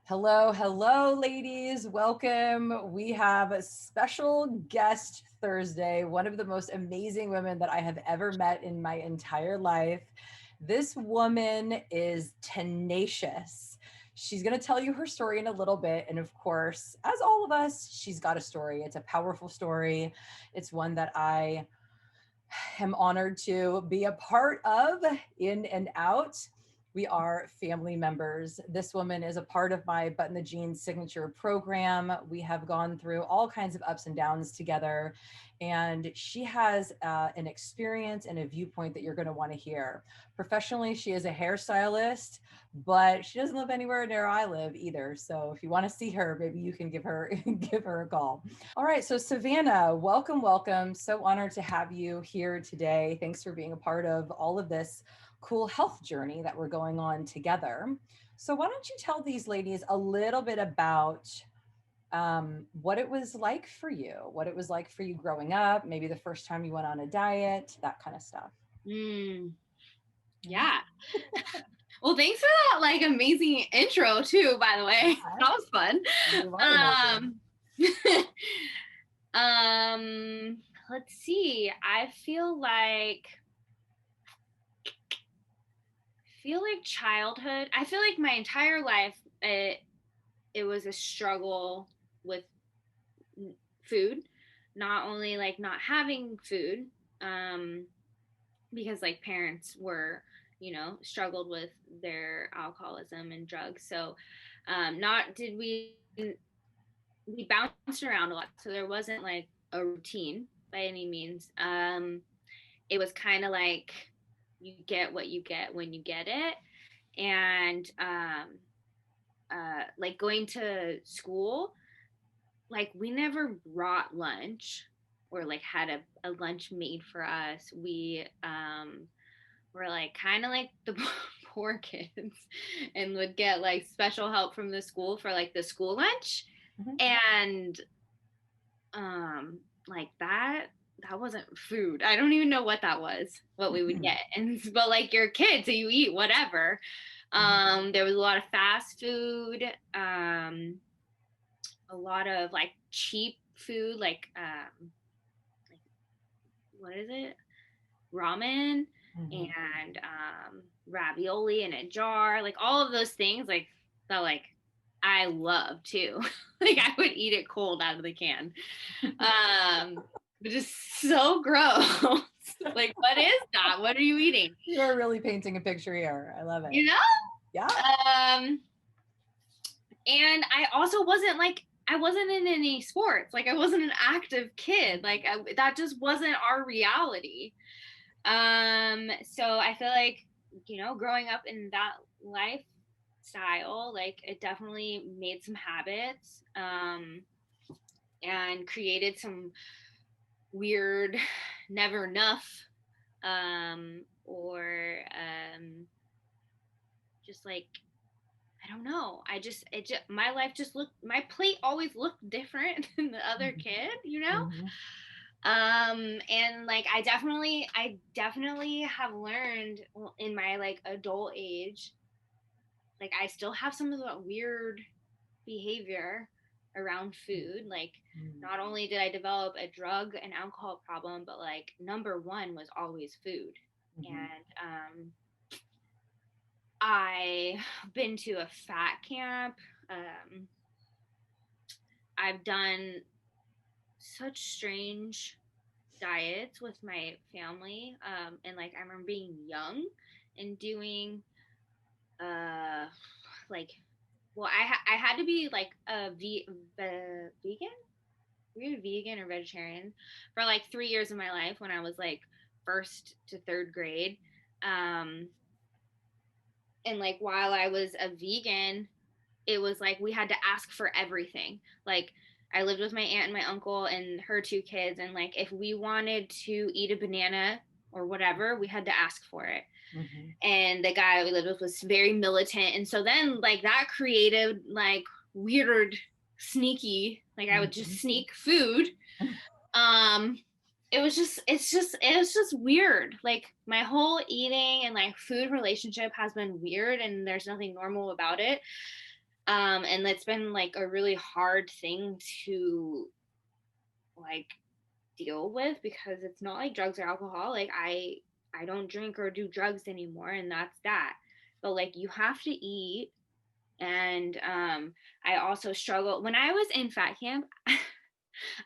Hello, hello, ladies. Welcome. We have a special guest Thursday, one of the most amazing women that I have ever met in my entire life. This woman is tenacious. She's going to tell you her story in a little bit. And of course, as all of us, she's got a story. It's a powerful story. It's one that I am honored to be a part of, in and out. We are family members. This woman is a part of my Button the Jeans signature program. We have gone through all kinds of ups and downs together, and she has an experience and a viewpoint that you're going to want to hear. Professionally, she is a hairstylist, but she doesn't live anywhere near I live either. So if you want to see her, maybe you can give her give her a call. All right, so Savannah, welcome, welcome. So honored to have you here today. Thanks for being a part of all of this cool health journey that we're going on together. So why don't you tell these ladies a little bit about what it was like for you, what it was like for you growing up, maybe the first time you went on a diet, that kind of stuff. Yeah. Well, thanks for that amazing intro too, by the way. That was fun. Let's see. I feel like childhood. I feel like my entire life it was a struggle with food. Not only not having food, because parents were struggled with their alcoholism and drugs. So not did we bounced around a lot, so there wasn't a routine by any means. It was kind of like you get what you get when you get it. And going to school, we never brought lunch or had a lunch made for us. We were kind of like the poor kids and would get special help from the school for the school lunch. And that wasn't food. I don't even know what that was, what we would get. And but you're a kid, so you eat whatever. There was a lot of fast food, a lot of cheap food, what is it, ramen, and ravioli in a jar, all of those things that I love too. I would eat it cold out of the can. But just so gross. What is that? What are you eating? You're really painting a picture here. I love it. Yeah. And I also wasn't I wasn't in any sports. I wasn't an active kid. That just wasn't our reality. So I feel growing up in that lifestyle, it definitely made some habits, and created some weird never enough, or just I don't know. My life just my plate always looked different than the other kid, and I definitely have learned in my adult age, I still have some of that weird behavior around food. Not only did I develop a drug and alcohol problem, but number one was always food. And I've been to a fat camp. I've done such strange diets with my family, and I remember being young and doing I had to be a vegan. Were you vegan or vegetarian for 3 years of my life when I was first to third grade. And while I was a vegan, it was we had to ask for everything. I lived with my aunt and my uncle and her two kids, and if we wanted to eat a banana or whatever, we had to ask for it. And the guy we lived with was very militant, and so then that created weird sneaky, I would just sneak food. It was just weird. My whole eating and food relationship has been weird, and there's nothing normal about it. And that's been like a really hard thing to like deal with, because it's not like drugs or alcohol. Like I don't drink or do drugs anymore, and that's that. But like you have to eat. And I also struggle when I was in fat camp.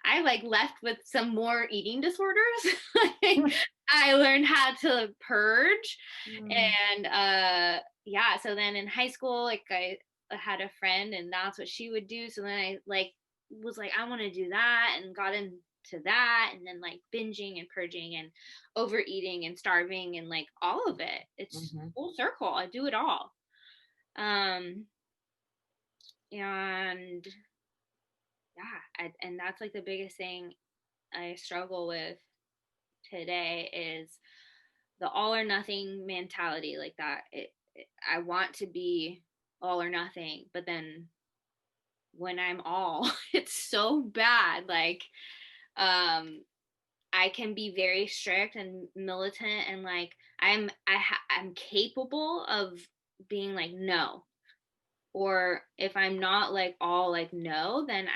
I like left with some more eating disorders. Like, I learned how to purge. And yeah, so then in high school, like I had a friend and that's what she would do. So then I like was like, I want to do that, and got into that, and then like binging and purging and overeating and starving and like all of it. It's full circle. I do it all. Um and yeah, and that's like the biggest thing I struggle with today is the all or nothing mentality. Like that I want to be all or nothing, but then when I'm all it's so bad. Like I can be very strict and militant, and like I'm capable of being like no, or if I'm not like all like no, then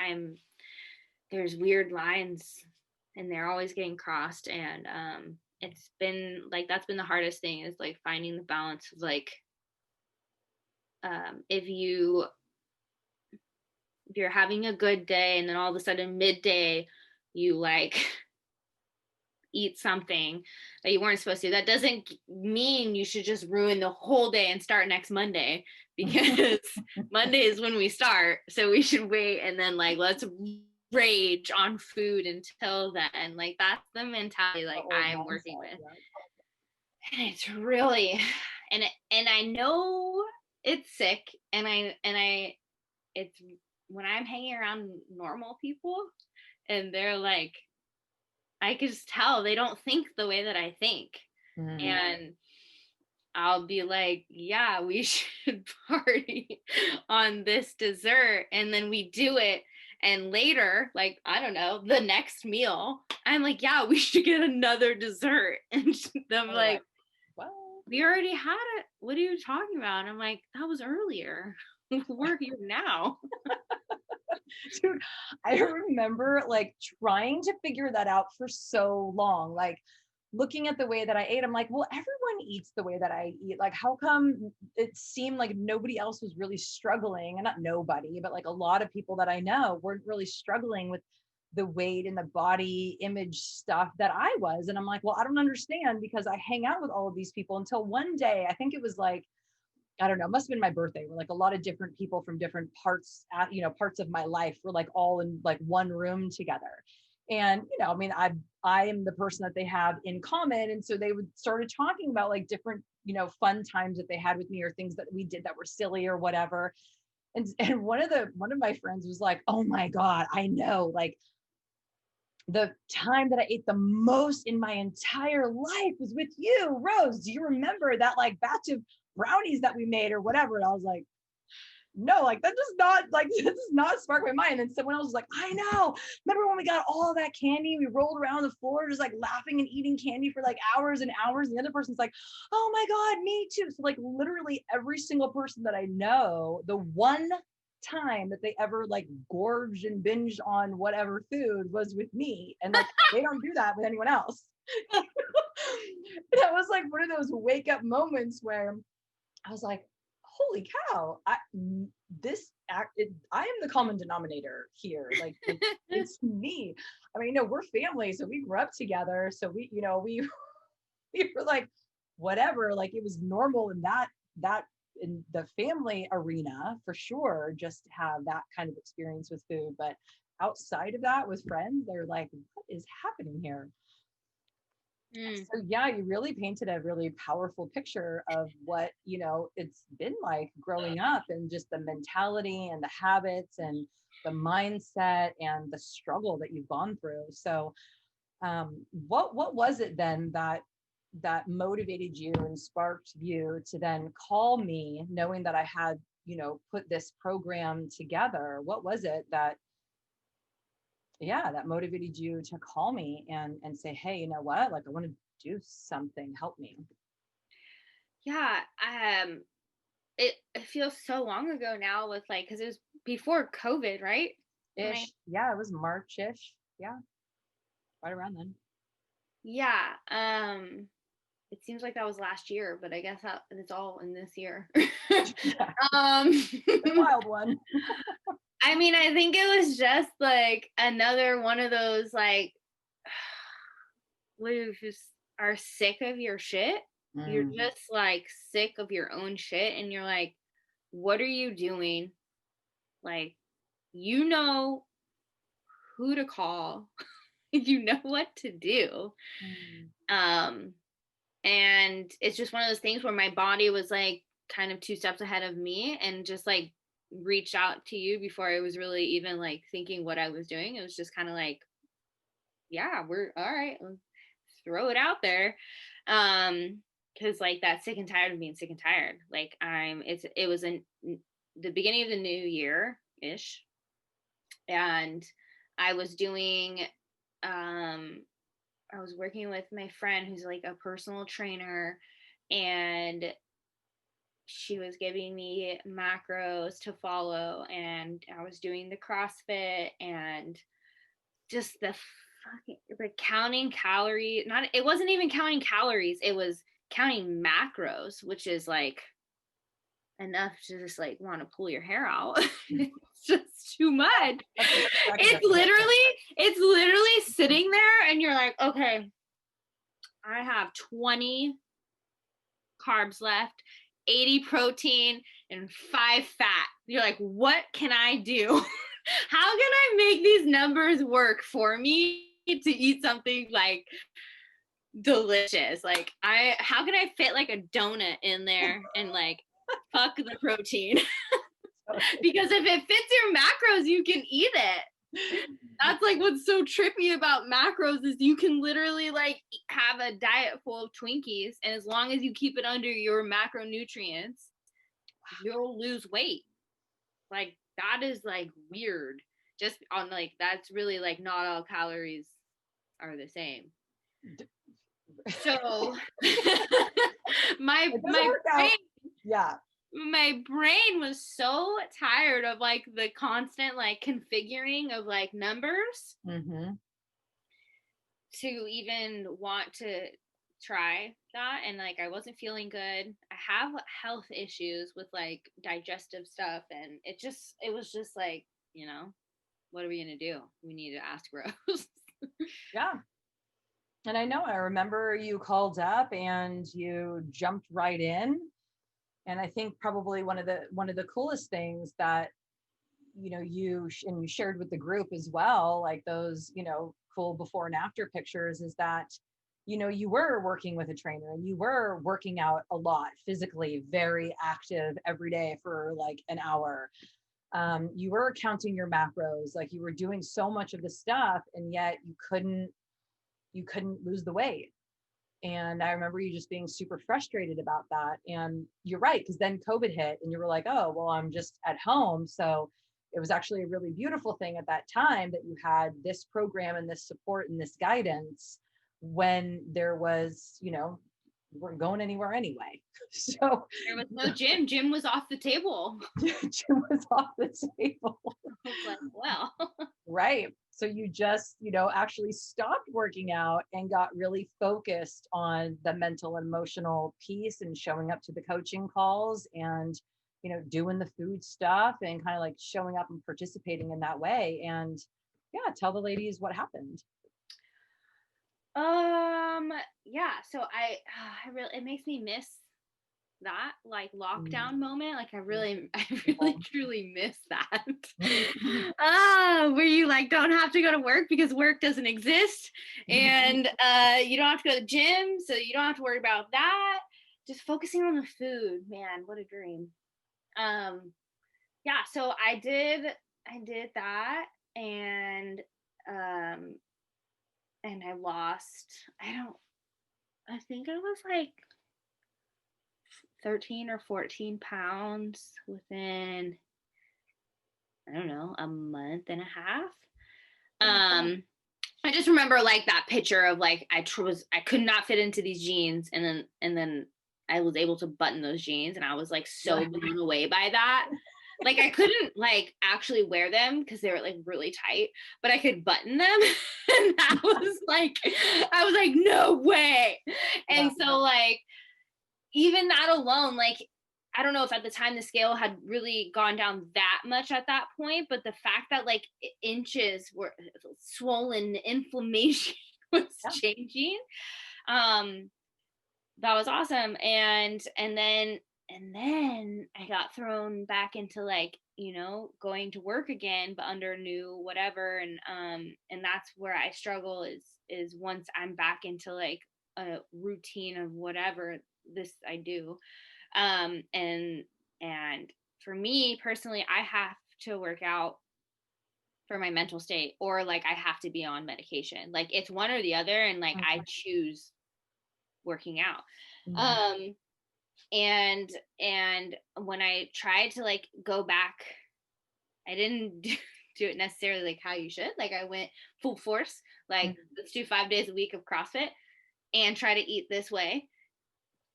there's weird lines and they're always getting crossed. And it's been like that's been the hardest thing, is like finding the balance of like if you're having a good day and then all of a sudden midday you like eat something that you weren't supposed to, that doesn't mean you should just ruin the whole day and start next Monday, because Monday is when we start, so we should wait and then like let's rage on food until then. Like that's the mentality like I'm working with. And it's really and I know it's sick, and I it's when I'm hanging around normal people and they're like, I can just tell they don't think the way that I think. And I'll be like, yeah, we should party on this dessert. And then we do it. And later, like, I don't know, the next meal, I'm like, yeah, we should get another dessert. And I'm like, well, we already had it. What are you talking about? And I'm like, that was earlier. We're here now. Dude, I remember like trying to figure that out for so long. Like looking at the way that I ate, I'm like, well, everyone eats the way that I eat. Like, how come it seemed like nobody else was really struggling? And not nobody, but like a lot of people that I know weren't really struggling with the weight and the body image stuff that I was. And I'm like, well, I don't understand, because I hang out with all of these people until one day, I think it was like, I don't know, it must have been my birthday, where like a lot of different people from different parts, parts of my life were like all in like one room together. And, I mean, I am the person that they have in common. And so they would started talking about like different, fun times that they had with me, or things that we did that were silly or whatever. And one of my friends was like, oh my God, I know, like the time that I ate the most in my entire life was with you, Rose. Do you remember that like batch of brownies that we made or whatever? And I was like, no, like that does not, like, this does not spark my mind. And someone else was like, I know. Remember when we got all that candy? We rolled around the floor just like laughing and eating candy for like hours and hours. And the other person's like, oh my God, me too. So like literally every single person that I know, the one time that they ever like gorged and binged on whatever food was with me. And like they don't do that with anyone else. That was like one of those wake up moments where I was like, holy cow, I am the common denominator here. Like it's me. I mean, we're family, so we grew up together. So we we were like, whatever, like it was normal in that in the family arena for sure, just to have that kind of experience with food. But outside of that with friends, they're like, what is happening here? So yeah, you really painted a really powerful picture of what, it's been like growing up, and just the mentality and the habits and the mindset and the struggle that you've gone through. So what was it then that motivated you and sparked you to then call me, knowing that I had, put this program together? What was it that motivated you to call me and say, hey, you know what, like I want to do something, help me? Yeah. it feels so long ago now with like, because it was before COVID, right? Ish. Yeah, it was March-ish. Yeah, right around then. Yeah. It seems like that was last year, but I guess that it's all in this year. Yeah, um the wild one. I mean, I think it was just like another one of those like where you just are sick of your shit. You're just like sick of your own shit, and you're like, what are you doing? Like, you know who to call. You know what to do. Mm. Um and it's just one of those things where my body was like kind of 2 steps ahead of me and just like reached out to you before I was really even like thinking what I was doing. It was just kind of like, yeah, we're all right, let's throw it out there. Because like that sick and tired of being sick and tired. Like it was in the beginning of the new year ish, and I was doing I was working with my friend who's like a personal trainer, and she was giving me macros to follow, and I was doing the CrossFit, and just the fucking like counting calories. Not, it wasn't even counting calories, it was counting macros, which is like enough to just like want to pull your hair out. It's just too much. It's literally sitting there and you're like, okay, I have 20 carbs left, 80 protein, and 5 fat. You're like, what can I do? How can I make these numbers work for me to eat something like delicious? Like, how can I fit like a donut in there and like fuck the protein? Because if it fits your macros, you can eat it. That's like what's so trippy about macros is you can literally like have a diet full of Twinkies, and as long as you keep it under your macronutrients, you'll lose weight. Like that is like weird. Just on like that's really like not all calories are the same. So my brain, yeah, my brain was so tired of like the constant like configuring of like numbers to even want to try that. And like I wasn't feeling good. I have health issues with like digestive stuff, and it was just like, you know, what are we gonna do? We need to ask Rose. yeah. And I remember you called up and you jumped right in. And I think probably one of the coolest things that, you know, you shared with the group as well, like those, you know, cool before and after pictures, is that, you know, you were working with a trainer and you were working out a lot, physically very active every day for like an hour. You were counting your macros, like you were doing so much of the stuff, and yet you couldn't lose the weight. And I remember you just being super frustrated about that. And you're right, because then COVID hit and you were like, oh, well, I'm just at home. So it was actually a really beautiful thing at that time that you had this program and this support and this guidance when there was, you know, you weren't going anywhere anyway. So there was no gym. Gym was off the table. Gym was off the table. I was like, well. Right. So you just, you know, actually stopped working out and got really focused on the mental and emotional piece and showing up to the coaching calls and, you know, doing the food stuff and kind of like showing up and participating in that way. And yeah, tell the ladies what happened. Yeah, so I really, it makes me miss that like lockdown moment. Like I really truly miss that. Where you like don't have to go to work because work doesn't exist, and you don't have to go to the gym, so you don't have to worry about that. Just focusing on the food, man, what a dream. Yeah, so I did that, and I lost, I think I was like 13 or 14 pounds within, I don't know, a month and a half. I just remember like that picture of like I could not fit into these jeans, and then I was able to button those jeans, and I was like so blown away by that. Like I couldn't like actually wear them because they were like really tight, but I could button them. And that was like, I was like, no way. And so like, even that alone, like, I don't know if at the time the scale had really gone down that much at that point, but the fact that like inches were swollen, inflammation was changing, that was awesome. And then I got thrown back into like, you know, going to work again, but under new whatever. And that's where I struggle is once I'm back into like a routine of whatever this I do. And for me personally, I have to work out for my mental state, or like I have to be on medication. Like it's one or the other, and like I choose working out. And when I tried to like go back, I didn't do it necessarily like how you should. Like I went full force, like let's do 5 days a week of CrossFit and try to eat this way.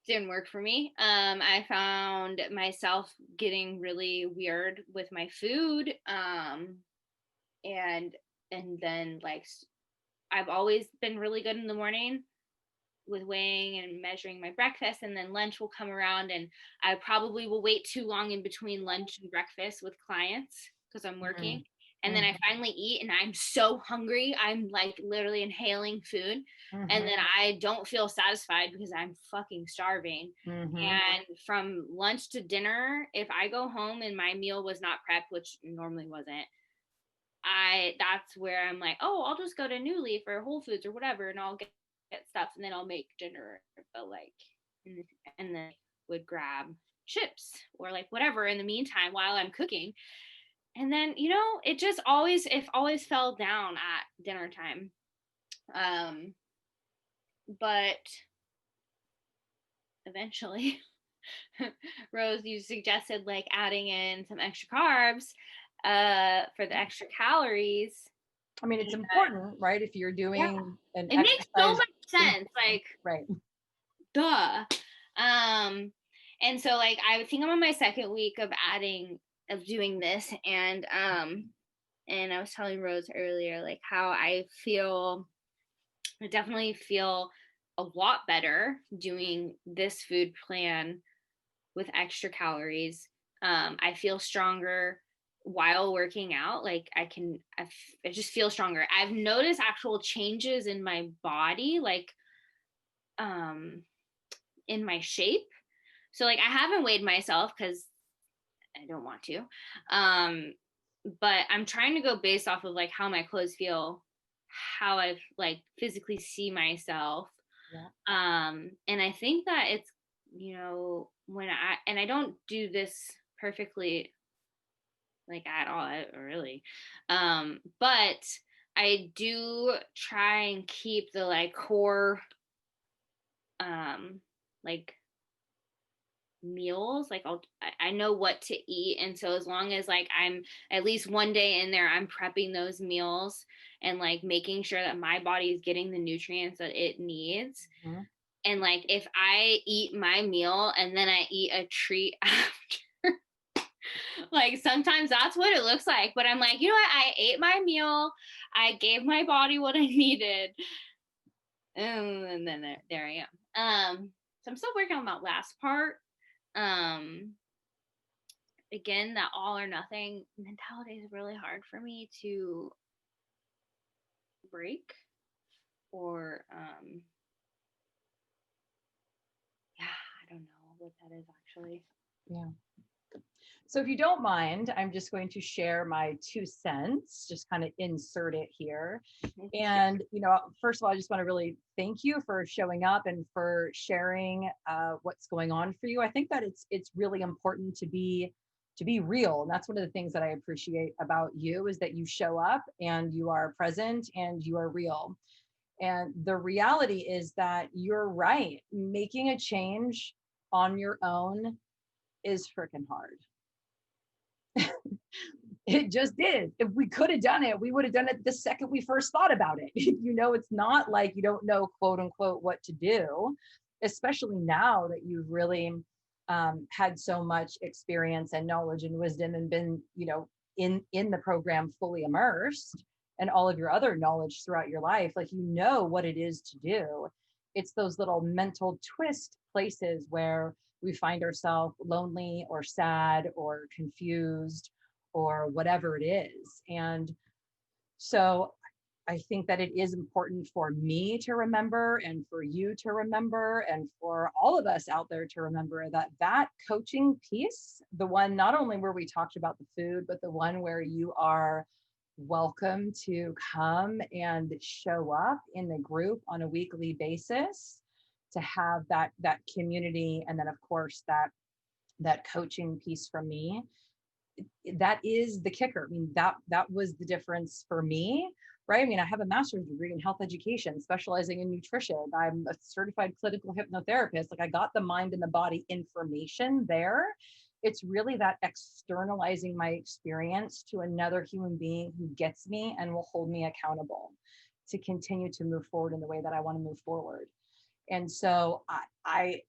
Didn't work for me. I found myself getting really weird with my food. And then like I've always been really good in the morning with weighing and measuring my breakfast, and then lunch will come around, and I probably will wait too long in between lunch and breakfast with clients because I'm working. And then I finally eat and I'm so hungry. I'm like literally inhaling food. And then I don't feel satisfied because I'm fucking starving. And from lunch to dinner, if I go home and my meal was not prepped, which normally wasn't, that's where I'm like, oh, I'll just go to New Leaf or Whole Foods or whatever, and I'll get stuff, and then I'll make dinner. But like, and then would grab chips or like whatever in the meantime while I'm cooking. And then, you know, it always fell down at dinner time. But eventually, Rose, you suggested like adding in some extra carbs for the extra calories. I mean, it's important, right? If you're doing an it makes so much sense. Like, right. Duh. And so like I think I'm on my second week of doing this, and I was telling Rose earlier like how I definitely feel a lot better doing this food plan with extra calories. I feel stronger while working out. Like I just feel stronger. I've noticed actual changes in my body, like in my shape. So like I haven't weighed myself because I don't want to. But I'm trying to go based off of like how my clothes feel, how I like physically see myself. And I think that it's, you know, and I don't do this perfectly like at all, really. But I do try and keep the like core like meals. Like I know what to eat, and so as long as like I'm at least one day in there, I'm prepping those meals and like making sure that my body is getting the nutrients that it needs. And like if I eat my meal and then I eat a treat after, like sometimes that's what it looks like. But I'm like, you know what, I ate my meal, I gave my body what I needed, and then there I am. So I'm still working on that last part. Again, that all or nothing mentality is really hard for me to break, or I don't know what that is actually. So if you don't mind, I'm just going to share my 2 cents, just kind of insert it here. And, you know, first of all, I just want to really thank you for showing up and for sharing what's going on for you. I think that it's really important to be real. And that's one of the things that I appreciate about you, is that you show up and you are present and you are real. And the reality is that you're right. Making a change on your own is freaking hard. It just is. If we could have done it, we would have done it the second we first thought about it. You know, it's not like you don't know, quote unquote, what to do. especially now that you've really had so much experience and knowledge and wisdom and been, in the program fully immersed, and all of your other knowledge throughout your life, like, what it is to do. It's those little mental twist places where we find ourselves lonely or sad or confused or whatever it is. And so I think that it is important for me to remember, and for you to remember, and for all of us out there to remember that coaching piece, the one not only where we talked about the food, but the one where you are welcome to come and show up in the group on a weekly basis, to have that community, and then of course that coaching piece from me. That is the kicker. I mean, that was the difference for me, right? I mean, I have a master's degree in health education, specializing in nutrition. I'm a certified clinical hypnotherapist. Like, I got the mind and the body information there. It's really that externalizing my experience to another human being who gets me and will hold me accountable to continue to move forward in the way that I want to move forward. And so I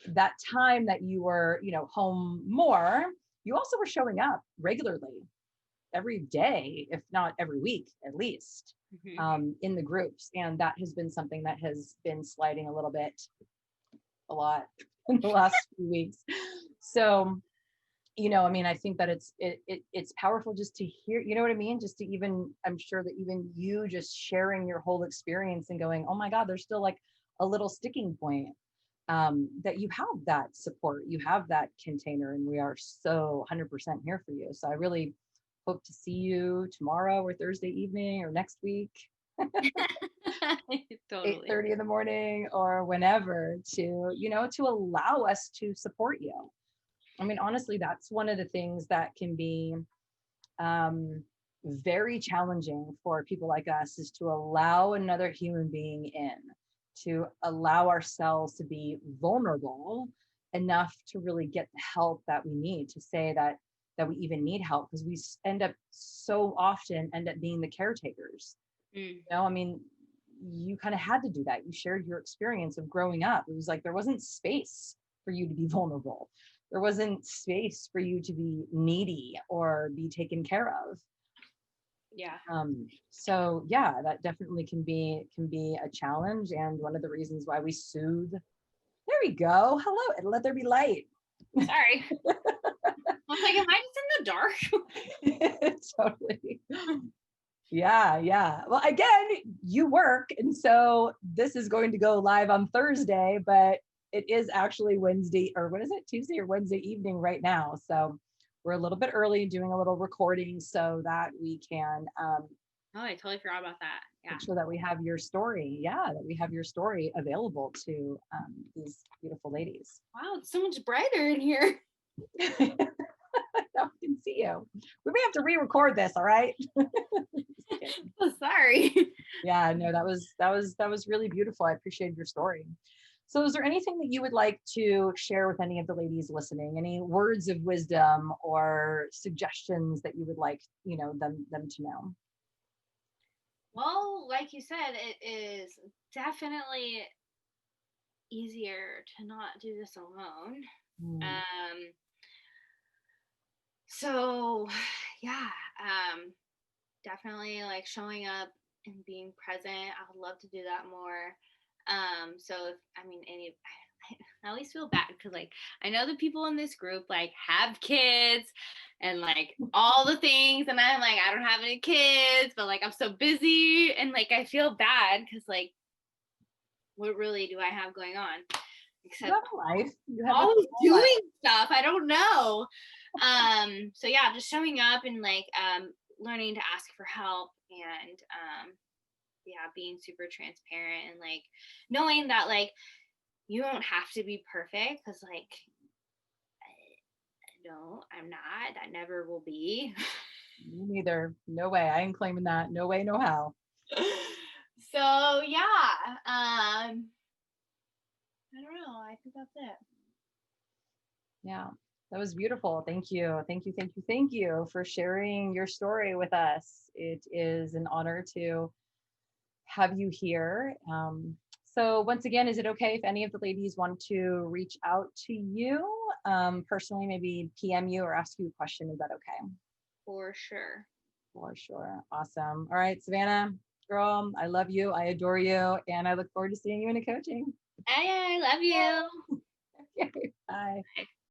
that time that you were, home more, you also were showing up regularly every day, if not every week, at least, in the groups. And that has been something that has been sliding a lot in the last few weeks. So, I mean, I think that it's powerful just to hear, you know what I mean? Just to even, I'm sure that even you just sharing your whole experience and going, oh my God, there's still like a little sticking point, that you have that support, you have that container, and we are so 100% here for you. So I really hope to see you tomorrow or Thursday evening or next week. Totally. 8:30 in the morning or whenever, to allow us to support you. I mean, honestly, that's one of the things that can be very challenging for people like us, is to allow another human being in, to allow ourselves to be vulnerable enough to really get the help that we need, to say that we even need help, because we so often end up being the caretakers. I mean, you kind of had to do that. You shared your experience of growing up. It was like there wasn't space for you to be vulnerable. There wasn't space for you to be needy or be taken care of. Yeah. So yeah, that definitely can be a challenge, and one of the reasons why we soothe. There we go. Hello, and let there be light. Sorry. I was like, am I just in the dark? Totally. Yeah. Well, again, you work, and so this is going to go live on Thursday, but it is actually Wednesday, or what is it? Tuesday or Wednesday evening right now. So we're a little bit early doing a little recording so that we can oh, I totally forgot about that. Yeah. make sure that we have your story. Yeah, that we have your story available to these beautiful ladies. Wow, it's so much brighter in here. Now we can see you. We may have to re-record this, all right? Oh, sorry. Yeah, no, that was really beautiful. I appreciated your story. So is there anything that you would like to share with any of the ladies listening? Any words of wisdom or suggestions that you would like, them to know? Well, like you said, it is definitely easier to not do this alone. So yeah, definitely like showing up and being present. I would love to do that more. So if, I mean, I always feel bad because like I know the people in this group like have kids and like all the things, and I'm like, I don't have any kids, but like I'm so busy, and like I feel bad because like what really do I have going on? Except you have a life. You have always doing stuff. I don't know. So yeah, just showing up and like learning to ask for help, and yeah, being super transparent, and like knowing that like you don't have to be perfect, because like no, I'm not. I never will be. Me neither. No way. I ain't claiming that. No way, no how. So yeah, I don't know. I think that's it. Yeah, that was beautiful. Thank you. Thank you for sharing your story with us. It is an honor to have you here. So once again, is it okay if any of the ladies want to reach out to you personally, maybe PM you or ask you a question? Is that okay? For sure. For sure. Awesome. All right, Savannah, girl, I love you. I adore you. And I look forward to seeing you in a coaching. I love you. Okay, bye.